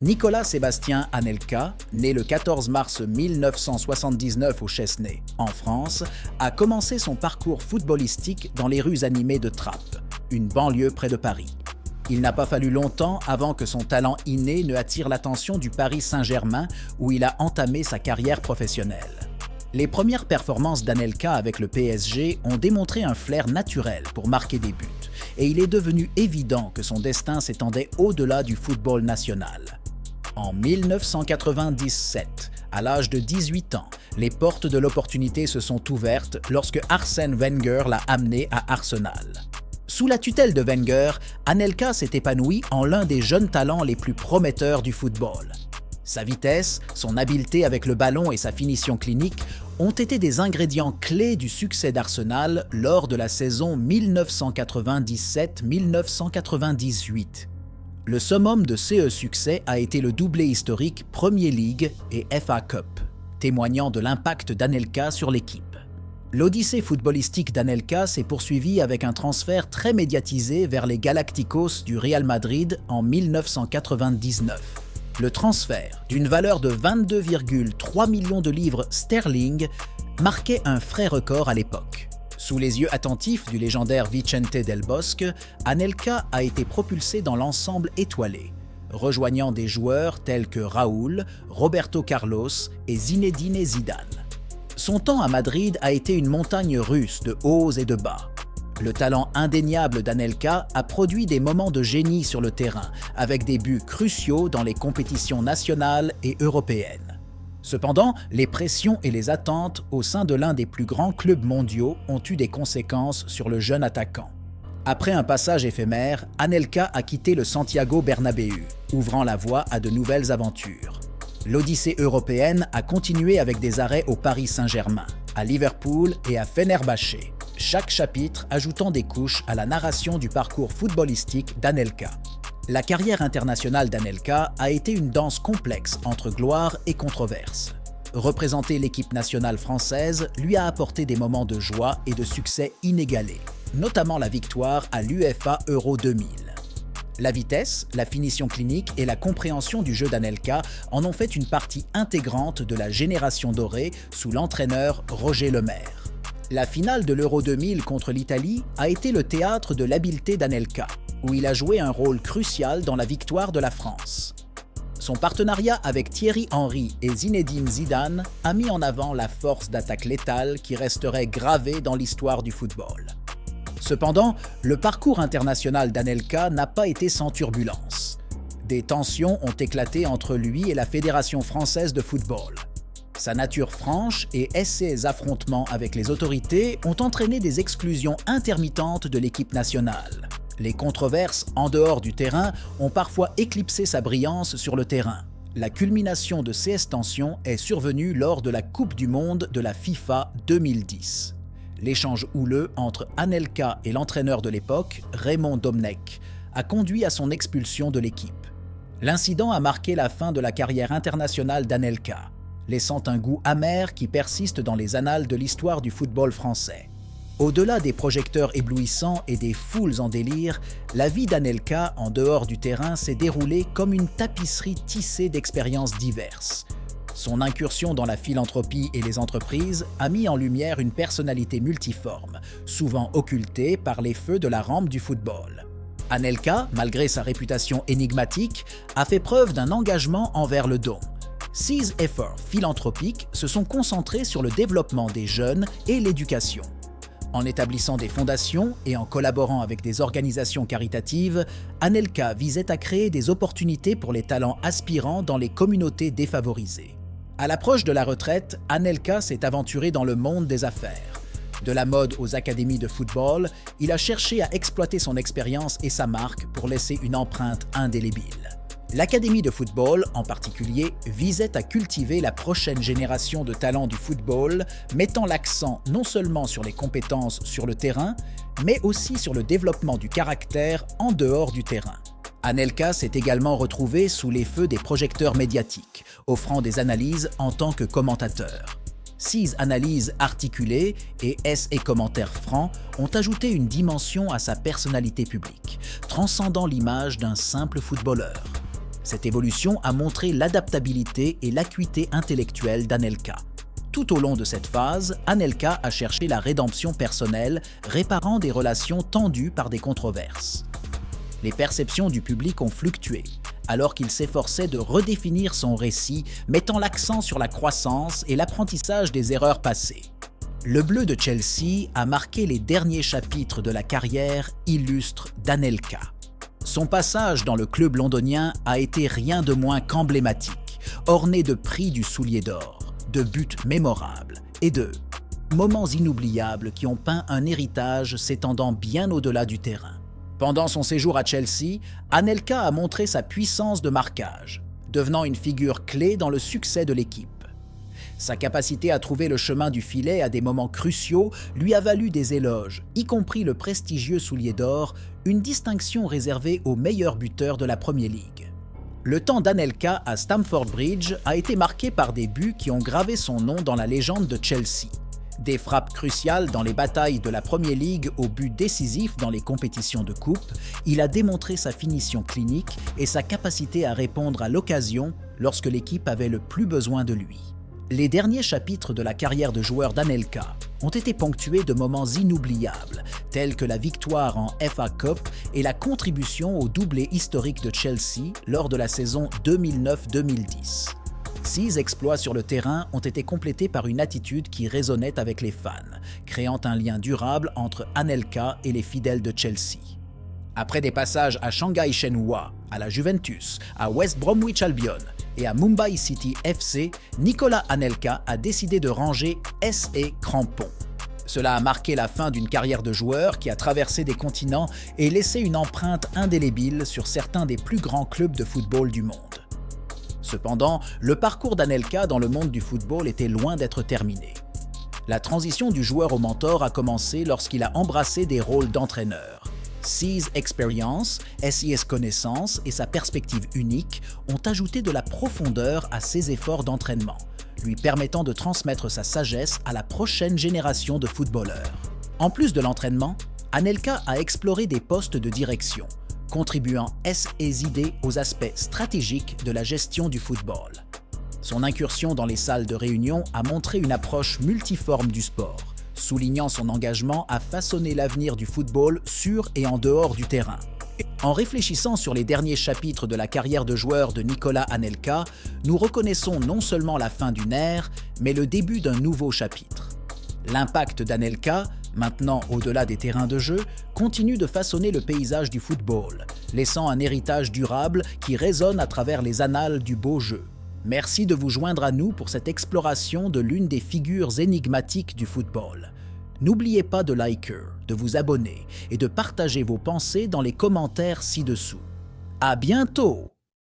Nicolas Sébastien Anelka, né le 14 mars 1979 au Chesnay, en France, a commencé son parcours footballistique dans les rues animées de Trappes, une banlieue près de Paris. Il n'a pas fallu longtemps avant que son talent inné ne attire l'attention du Paris Saint-Germain où il a entamé sa carrière professionnelle. Les premières performances d'Anelka avec le PSG ont démontré un flair naturel pour marquer des buts, et il est devenu évident que son destin s'étendait au-delà du football national. En 1997, à l'âge de 18 ans, les portes de l'opportunité se sont ouvertes lorsque Arsène Wenger l'a amené à Arsenal. Sous la tutelle de Wenger, Anelka s'est épanoui en l'un des jeunes talents les plus prometteurs du football. Sa vitesse, son habileté avec le ballon et sa finition clinique ont été des ingrédients clés du succès d'Arsenal lors de la saison 1997-1998. Le summum de ce succès a été le doublé historique Premier League et FA Cup, témoignant de l'impact d'Anelka sur l'équipe. L'odyssée footballistique d'Anelka s'est poursuivie avec un transfert très médiatisé vers les Galacticos du Real Madrid en 1999. Le transfert, d'une valeur de 22,3 millions de livres sterling, marquait un frais record à l'époque. Sous les yeux attentifs du légendaire Vicente Del Bosque, Anelka a été propulsé dans l'ensemble étoilé, rejoignant des joueurs tels que Raúl, Roberto Carlos et Zinedine Zidane. Son temps à Madrid a été une montagne russe de hauts et de bas. Le talent indéniable d'Anelka a produit des moments de génie sur le terrain, avec des buts cruciaux dans les compétitions nationales et européennes. Cependant, les pressions et les attentes au sein de l'un des plus grands clubs mondiaux ont eu des conséquences sur le jeune attaquant. Après un passage éphémère, Anelka a quitté le Santiago Bernabéu, ouvrant la voie à de nouvelles aventures. L'odyssée européenne a continué avec des arrêts au Paris Saint-Germain, à Liverpool et à Fenerbahçe, chaque chapitre ajoutant des couches à la narration du parcours footballistique d'Anelka. La carrière internationale d'Anelka a été une danse complexe entre gloire et controverse. Représenter l'équipe nationale française lui a apporté des moments de joie et de succès inégalés, notamment la victoire à l'UEFA Euro 2000. La vitesse, la finition clinique et la compréhension du jeu d'Anelka en ont fait une partie intégrante de la génération dorée sous l'entraîneur Roger Lemaire. La finale de l'Euro 2000 contre l'Italie a été le théâtre de l'habileté d'Anelka, où il a joué un rôle crucial dans la victoire de la France. Son partenariat avec Thierry Henry et Zinedine Zidane a mis en avant la force d'attaque létale qui resterait gravée dans l'histoire du football. Cependant, le parcours international d'Anelka n'a pas été sans turbulence. Des tensions ont éclaté entre lui et la Fédération française de football. Sa nature franche et ses affrontements avec les autorités ont entraîné des exclusions intermittentes de l'équipe nationale. Les controverses en dehors du terrain ont parfois éclipsé sa brillance sur le terrain. La culmination de ces tensions est survenue lors de la Coupe du Monde de la FIFA 2010. L'échange houleux entre Anelka et l'entraîneur de l'époque, Raymond Domenech, a conduit à son expulsion de l'équipe. L'incident a marqué la fin de la carrière internationale d'Anelka, laissant un goût amer qui persiste dans les annales de l'histoire du football français. Au-delà des projecteurs éblouissants et des foules en délire, la vie d'Anelka en dehors du terrain s'est déroulée comme une tapisserie tissée d'expériences diverses. Son incursion dans la philanthropie et les entreprises a mis en lumière une personnalité multiforme, souvent occultée par les feux de la rampe du football. Anelka, malgré sa réputation énigmatique, a fait preuve d'un engagement envers le don. Ses efforts philanthropiques se sont concentrés sur le développement des jeunes et l'éducation. En établissant des fondations et en collaborant avec des organisations caritatives, Anelka visait à créer des opportunités pour les talents aspirants dans les communautés défavorisées. À l'approche de la retraite, Anelka s'est aventuré dans le monde des affaires. De la mode aux académies de football, il a cherché à exploiter son expérience et sa marque pour laisser une empreinte indélébile. L'académie de football, en particulier, visait à cultiver la prochaine génération de talents du football, mettant l'accent non seulement sur les compétences sur le terrain, mais aussi sur le développement du caractère en dehors du terrain. Anelka s'est également retrouvé sous les feux des projecteurs médiatiques, offrant des analyses en tant que commentateur. Ses analyses articulées et commentaires francs ont ajouté une dimension à sa personnalité publique, transcendant l'image d'un simple footballeur. Cette évolution a montré l'adaptabilité et l'acuité intellectuelle d'Anelka. Tout au long de cette phase, Anelka a cherché la rédemption personnelle, réparant des relations tendues par des controverses. Les perceptions du public ont fluctué, alors qu'il s'efforçait de redéfinir son récit, mettant l'accent sur la croissance et l'apprentissage des erreurs passées. Le bleu de Chelsea a marqué les derniers chapitres de la carrière illustre d'Anelka. Son passage dans le club londonien a été rien de moins qu'emblématique, orné de prix du soulier d'or, de buts mémorables et de moments inoubliables qui ont peint un héritage s'étendant bien au-delà du terrain. Pendant son séjour à Chelsea, Anelka a montré sa puissance de marquage, devenant une figure clé dans le succès de l'équipe. Sa capacité à trouver le chemin du filet à des moments cruciaux lui a valu des éloges, y compris le prestigieux soulier d'or, une distinction réservée aux meilleurs buteurs de la Premier League. Le temps d'Anelka à Stamford Bridge a été marqué par des buts qui ont gravé son nom dans la légende de Chelsea. Des frappes cruciales dans les batailles de la Premier League aux buts décisifs dans les compétitions de coupe, il a démontré sa finition clinique et sa capacité à répondre à l'occasion lorsque l'équipe avait le plus besoin de lui. Les derniers chapitres de la carrière de joueur d'Anelka ont été ponctués de moments inoubliables, tels que la victoire en FA Cup et la contribution au doublé historique de Chelsea lors de la saison 2009-2010. 6 exploits sur le terrain ont été complétés par une attitude qui résonnait avec les fans, créant un lien durable entre Anelka et les fidèles de Chelsea. Après des passages à Shanghai Shenhua, à la Juventus, à West Bromwich Albion et à Mumbai City FC, Nicolas Anelka a décidé de ranger S&A crampons. Cela a marqué la fin d'une carrière de joueur qui a traversé des continents et laissé une empreinte indélébile sur certains des plus grands clubs de football du monde. Cependant, le parcours d'Anelka dans le monde du football était loin d'être terminé. La transition du joueur au mentor a commencé lorsqu'il a embrassé des rôles d'entraîneur. SEA's Experience, SES Connaissance et sa perspective unique ont ajouté de la profondeur à ses efforts d'entraînement, lui permettant de transmettre sa sagesse à la prochaine génération de footballeurs. En plus de l'entraînement, Anelka a exploré des postes de direction, contribuant ses idées aux aspects stratégiques de la gestion du football. Son incursion dans les salles de réunion a montré une approche multiforme du sport, soulignant son engagement à façonner l'avenir du football sur et en dehors du terrain. En réfléchissant sur les derniers chapitres de la carrière de joueur de Nicolas Anelka, nous reconnaissons non seulement la fin d'une ère, mais le début d'un nouveau chapitre. L'impact d'Anelka, maintenant au-delà des terrains de jeu, continue de façonner le paysage du football, laissant un héritage durable qui résonne à travers les annales du beau jeu. Merci de vous joindre à nous pour cette exploration de l'une des figures énigmatiques du football. N'oubliez pas de liker, de vous abonner et de partager vos pensées dans les commentaires ci-dessous. À bientôt!